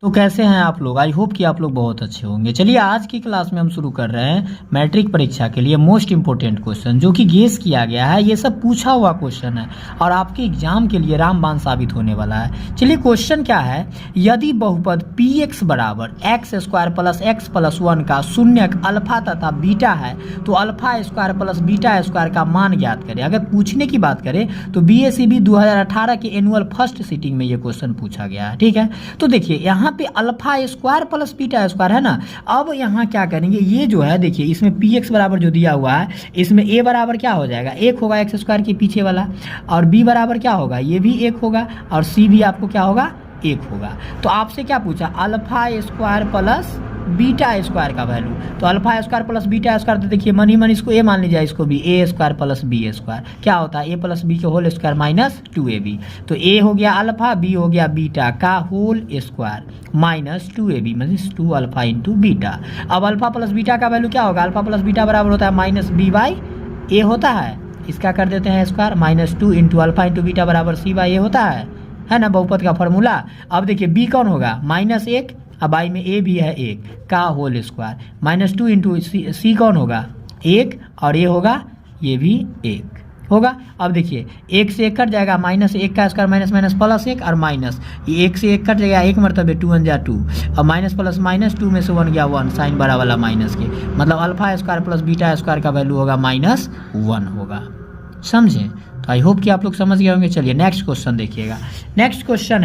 तो कैसे हैं आप लोग। आई होप कि आप लोग बहुत अच्छे होंगे। चलिए आज की क्लास में हम शुरू कर रहे हैं मैट्रिक परीक्षा के लिए मोस्ट इंपोर्टेंट क्वेश्चन जो कि गेस किया गया है। ये सब पूछा हुआ क्वेश्चन है और आपके एग्जाम के लिए रामबाण साबित होने वाला है। चलिए क्वेश्चन क्या है, यदि बहुपद px बराबर x square plus x plus 1 का शून्यक अल्फा तथा बीटा है तो alpha square plus beta square का मान ज्ञात करें। अगर पूछने की बात करें तो BACB 2018 के एनुअल फर्स्ट सीटिंग में ये क्वेश्चन पूछा गया है। ठीक है, तो देखिए यहाँ पे alpha square plus beta square है ना। अब यहाँ क्या करेंगे, ये जो है देखिए इसमें px बराबर जो दिया हुआ है इसमें a बराबर क्या हो जाएगा, एक होगा एक्स स्क्वायर के पीछे वाला, और b बराबर क्या होगा, ये भी एक होगा, और c भी आपको क्या होगा, एक होगा। तो आपसे क्या पूछा, alpha square plus beta square का वैल्यू। तो alpha square plus beta square, तो देखिए मन ही मन इसको ए मान लीजिए, इसको भी ए स्क्वायर प्लस बी स्क्वायर क्या होता है, ए प्लस बी के होल स्क्वायर माइनस 2ab। तो ए हो गया अल्फा, बी हो गया बीटा का whole square minus 2ab means 2 alpha into beta. अब अल्फा प्लस बीटा का वैल्यू क्या होगा, अल्फा प्लस बीटा बराबर होता है माइनस बी बाई ए होता है, इसका कर देते हैं square, minus 2 into alpha into beta बराबर सी बाई ए होता है ना बहुपद का फॉर्मूला। अब देखिए बी कौन होगा, माइनस 1, अब आई में ए भी है 1 का होल स्क्वायर, माइनस 2 इंटू सी कौन होगा 1, और ये होगा ये भी 1 होगा। अब देखिए 1 से 1 कट जाएगा, माइनस 1 का स्क्वायर माइनस माइनस प्लस 1 और माइनस, ये 1 से 1 कट जाएगा, एक मरतबे 2 1 जा 2, और माइनस प्लस माइनस 2 में से 1 गया 1, साइन बड़ा वाला माइनस के, मतलब alpha square plus beta square का वैल्यू होगा माइनस 1 होगा। समझें, तो आई होप कि आप लोग समझ गए होंगे। चलिए नेक्स्ट क्वेश्चन देखिएगा। नेक्स्ट क्वेश्चन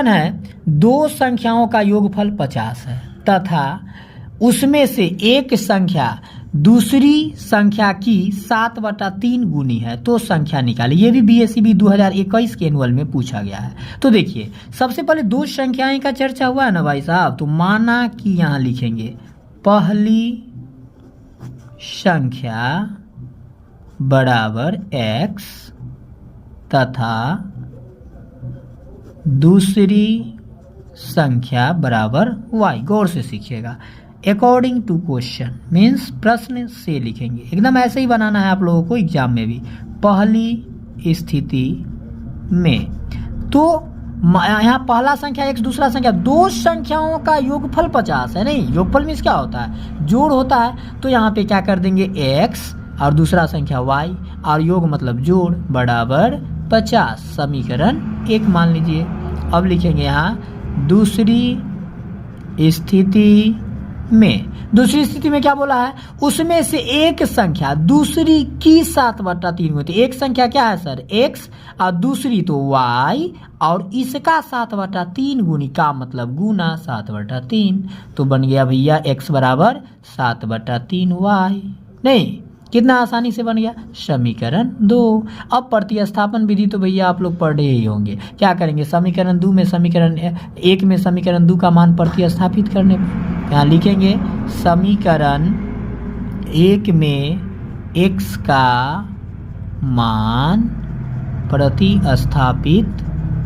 है दो संख्याओं का योगफल 50 है तथा उसमें से एक संख्या दूसरी संख्या की 7/3 गुनी है तो संख्या निकालें। ये भी BACB 2021 के एनुअल में पूछा गया है। तो देखिए सबसे पहले दो संख्याएं का चर्चा हुआ है ना भाई साहब, तो माना कि यहां लिखेंगे पहली संख्या बराबर x तथा दूसरी संख्या बराबर y। गौर से सीखिएगा, अकॉर्डिंग टू क्वेश्चन मीन्स प्रश्न से लिखेंगे, एकदम ऐसे ही बनाना है आप लोगों को एग्जाम में भी। पहली स्थिति में तो यहाँ पहला संख्या x दूसरा संख्या, दो संख्याओं का योगफल 50 है। नहीं, योगफल मीन्स क्या होता है, जोड़ होता है। तो यहाँ पे क्या कर देंगे x और दूसरा संख्या y, और योग मतलब जोड़ बराबर 50, समीकरण 1 मान लीजिए। अब लिखेंगे यहाँ दूसरी स्थिति में क्या बोला है, उसमें से एक संख्या दूसरी की 7/3 होती है। एक संख्या क्या है सर x और दूसरी तो y, और इसका 7/3 गुनी का मतलब गुना 7/3, तो बन गया भैया x बराबर 7/3y। नहीं, कितना आसानी से बन गया, समीकरण 2। अब प्रतिस्थापन विधि तो भैया आप लोग पढ़े ही होंगे। क्या करेंगे, समीकरण 2 में समीकरण 1 में समीकरण 2 का मान प्रतिस्थापित करने पर यहाँ लिखेंगे समीकरण 1 में x का मान प्रतिस्थापित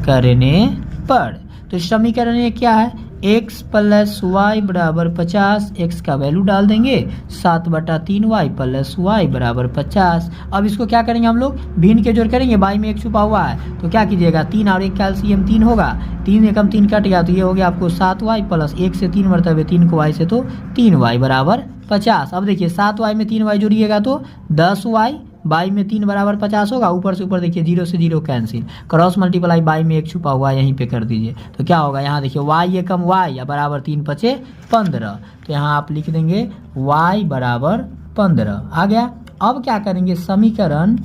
करने पर, तो समीकरण 1 क्या है, x प्लस वाई बराबर 50, x का वैल्यू डाल देंगे 7/3y प्लस वाई बराबर 50। अब इसको क्या करेंगे हम लोग, भिन्न के जोड़ करेंगे, बाई में 1 छुपा हुआ है तो क्या कीजिएगा 3 और 1 का एलसीएम 3 होगा, 3 एकम 3 कट गया तो ये हो गया आपको 7y प्लस 1 से 3 मरतबे 3 को y से तो 3y बराबर 50। अब देखिए 7y में 3y जोड़िएगा तो 10y, बाई में 3 बराबर 50 होगा, ऊपर से ऊपर देखिए 0 से 0 कैंसिल, क्रॉस मल्टीप्लाई बाई में 1 छुपा हुआ यहीं पे कर दीजिए, तो क्या होगा यहाँ देखिए y एकम y या बराबर 3 5 15, तो यहाँ आप लिख देंगे y बराबर 15 आ गया। अब क्या करेंगे, समीकरण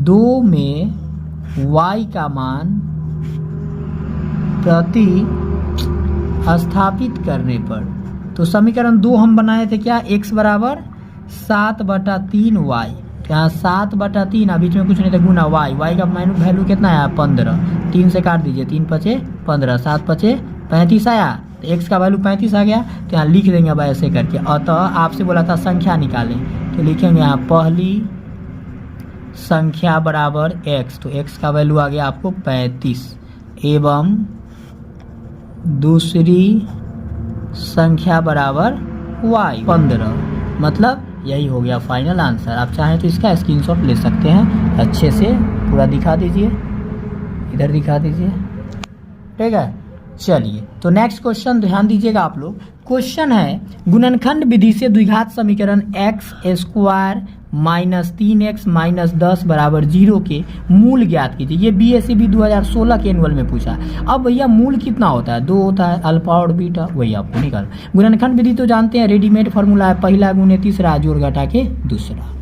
2 में y का मान प्रतिस्थापित करने पर, तो समीकरण 2 हम बनाए थे क्या, x बराबर 7/3y, यहाँ 7/3 बीच में कुछ नहीं था, गुना y का वैल्यू कितना आया 15, 3 से काट दीजिए, 3 5 15, 7 5 35 आया, तो x का वैल्यू 35 आ गया। तो यहाँ लिख देंगे अब ऐसे करके। अतः आपसे बोला था संख्या निकालें, तो लिखेंगे यहाँ पहली संख्या बराबर x, तो x का वैल्यू आ गया आपको 35, एवं दूसरी संख्या बराबर y 15, मतलब यही हो गया फाइनल आंसर। आप चाहें तो इसका स्क्रीनशॉट ले सकते हैं, अच्छे से पूरा दिखा दीजिए, इधर दिखा दीजिए। ठीक है। चलिए तो नेक्स्ट क्वेश्चन ध्यान दीजिएगा आप लोग। क्वेश्चन है गुणनखंड विधि से द्विघात समीकरण x square minus 3x minus 10 बराबर 0 के मूल ज्ञात कीजिए। ये BSCB 2016 के एनुअल में पूछा। अब भैया मूल कितना होता है? 2 होता है, अल्फा और बीटा, वही आपको निकाल। गुणनखंड विधि तो जानते हैं, रेडीमेड फॉर्मूला है, पहला गुणे तीसरा जोड़ घटा के दूसरा।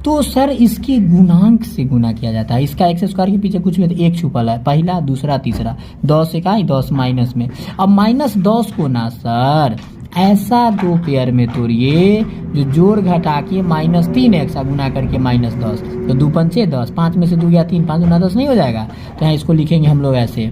तो सर इसके गुणांक से गुना किया जाता है। इसका एक्स स्क्वायर के पीछे कुछ भी तो एक छुपल है, पहला दूसरा तीसरा, 10 से का 10 माइनस में। अब माइनस 10 को ना सर ऐसा दो पेयर में तोड़िए जो जोड़ घटा के माइनस 3x गुना करके माइनस 10, तो 2 पंचे 10, 5 में से 2 गया 3, 5 गुना 10 नहीं हो जाएगा। तो यहाँ इसको लिखेंगे हम लोग ऐसे,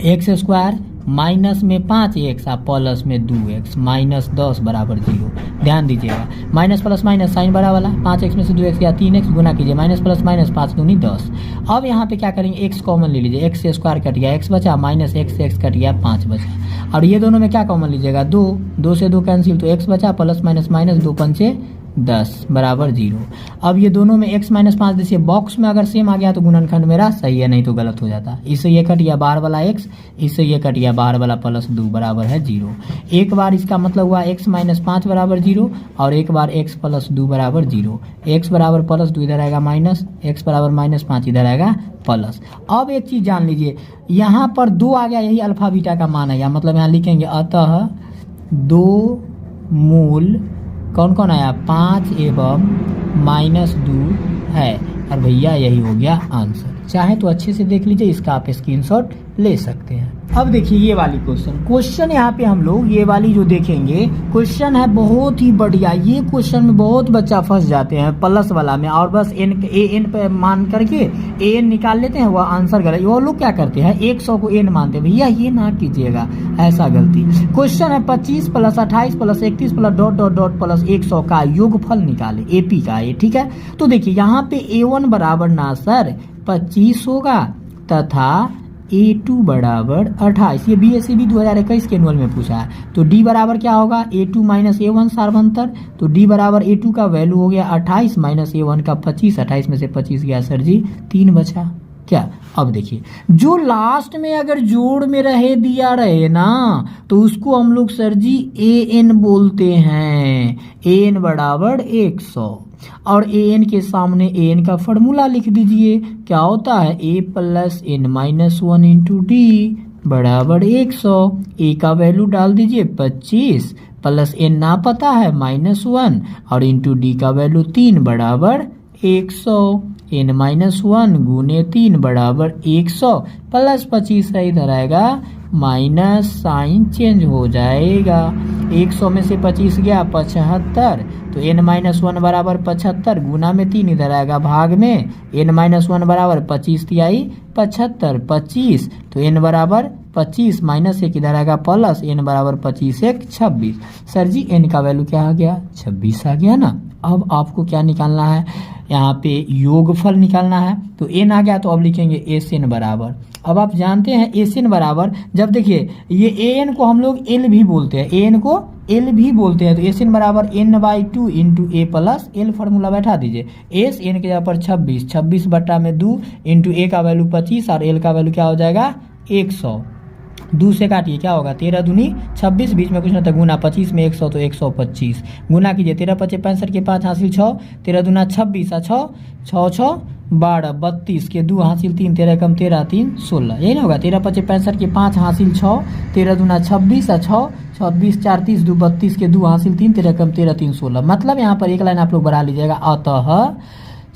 एक्स स्क्वायर माइनस में 5x प्लस में 2x माइनस 10 बराबर 0। ध्यान दीजिएगा, माइनस प्लस माइनस साइन बड़ा वाला, 5x में से 2x या 3x गुना कीजिए, माइनस प्लस माइनस 5 दूनी 10। अब यहाँ पे क्या करेंगे, x कॉमन ले लीजिए, x स्क्वायर कट गया x बचा, माइनस x कट गया 5 बचा। और ये दोनों में क्या कॉमन लीजिएगा, 2 से 2 कैंसिल, तो x बचा, प्लस माइनस माइनस 2 पंचे 10 बराबर 0। अब ये दोनों में x माइनस 5 देखिए बॉक्स में अगर सेम आ गया तो गुणनखंड मेरा सही है, नहीं तो गलत हो जाता। इससे ये कट गया बाहर वाला x, इससे ये कट गया बाहर वाला प्लस 2 बराबर है 0। एक बार इसका मतलब हुआ x माइनस 5 बराबर 0 और एक बार x प्लस 2 बराबर 0। x बराबर प्लस 2 इधर आएगा माइनस, x बराबर माइनस 5 इधर आएगा प्लस। अब एक चीज जान लीजिए, यहाँ पर 2 आ गया, यही अल्फा बीटा का मान है, मतलब यहाँ लिखेंगे अतः 2 मूल कौन कौन आया, 5 एवं माइनस 2 है। और भैया यही हो गया आंसर। चाहे तो अच्छे से देख लीजिए, इसका आप स्क्रीनशॉट ले सकते हैं। अब देखिए ये वाली क्वेश्चन यहाँ पे हम लोग ये वाली जो देखेंगे, क्वेश्चन है बहुत ही बढ़िया। ये क्वेश्चन में बहुत बच्चा फंस जाते हैं प्लस वाला में, और बस एन पे मान करके एन निकाल लेते हैं, वह आंसर गलत। वो लोग क्या करते हैं 100 को एन मानते हैं, भैया ये ना कीजिएगा, ऐसा गलती। क्वेश्चन है 25 plus 28 plus 31 plus dot dot dot plus 100 का योगफल निकाले, AP का ये, ठीक है। तो देखिए यहाँ पे A1 बराबर ना सर 25 होगा तथा A2 बराबर 28। ये BSCB 2021 के एनुअल में पूछा है। तो D बराबर क्या होगा, A2 माइनस A1 सार्वंतर। तो D बराबर A2 का वैल्यू हो गया 28 माइनस A1 का 25, 28 में से 25 गया सर जी 3 बचा क्या। अब देखिए जो लास्ट में अगर जोड़ में रहे दिया रहे ना, तो उसको हम लोग सर जी AN बोलते हैं। AN बराबर 100 और AN के सामने AN का फॉर्मूला लिख दीजिए, क्या होता है A plus N minus 1 into D बराबर 100। A का वैल्यू डाल दीजिए 25 प्लस N ना पता है माइनस 1 और इंटू D का वैल्यू 3 बराबर 100। N माइनस 1 गुने 3 बराबर 100 प्लस 25 है, इधर आएगा माइनस, साइन चेंज हो जाएगा। 100 में से 25 गया 75, तो N माइनस 1 बराबर 75 गुना में 3 इधर आएगा भाग में, N माइनस 1 बराबर 25 तिहाई 75, 25 तो N बराबर 25 माइनस 1 इधर आएगा प्लस, N बराबर 25 1 26। सर जी N का वैल्यू क्या आ गया, 26 आ गया ना। अब आपको क्या निकालना है, यहाँ पे योगफल निकालना है। तो n आ गया, तो अब लिखेंगे SN बराबर। अब आप जानते हैं SN बराबर, जब देखिए ये AN को हम लोग L भी बोलते हैं, AN को L भी बोलते हैं, तो SN बराबर N/2 into A plus L formula बैठा दीजिए। S N के जगह पर 26, 26 बटा में 2 इंटू A का वैल्यू 25 और L का वैल्यू क्या हो जाएगा 100। 2 से काटिए क्या होगा, 13 दूनी 26, बीच में कुछ ना था गुना, 25 में 100 तो 125 गुना कीजिए, 13 5 65 के 5 हासिल 6, 13 दूना 26 और 6 6 6 12 32 के 2 हासिल 3, 13 कम 13 3 16, यही ना होगा। 13 5 65 के 5 हासिल 6, 13 दूना 26 और 6 26 4 30 2 32 के 2 हासिल 3, 13 कम 13 3 16। मतलब यहाँ पर एक लाइन आप लोग बढ़ा लीजिएगा, अतः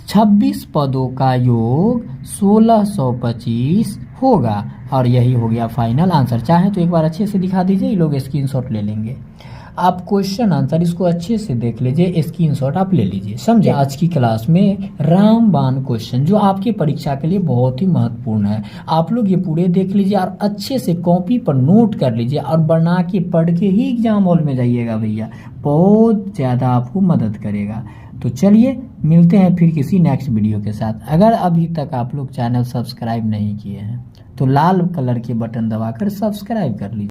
26 पदों का योग 1625 होगा, और यही हो गया फाइनल आंसर। चाहे तो एक बार अच्छे से दिखा दीजिए, ये लोग स्क्रीनशॉट ले लेंगे। आप क्वेश्चन आंसर इसको अच्छे से देख लीजिए, स्क्रीनशॉट आप ले लीजिए, समझे। आज की क्लास में रामबाण क्वेश्चन जो आपके परीक्षा के लिए बहुत ही महत्वपूर्ण है, आप लोग ये पूरे देख लीजिए और अच्छे से कॉपी पर नोट कर लीजिए और बना के पढ़ के ही एग्जाम हॉल में जाइएगा भैया, बहुत ज़्यादा आपको मदद करेगा। तो चलिए मिलते हैं फिर किसी नेक्स्ट वीडियो के साथ। अगर अभी तक आप लोग चैनल सब्सक्राइब नहीं किए हैं तो लाल कलर के बटन दबाकर सब्सक्राइब कर लीजिए।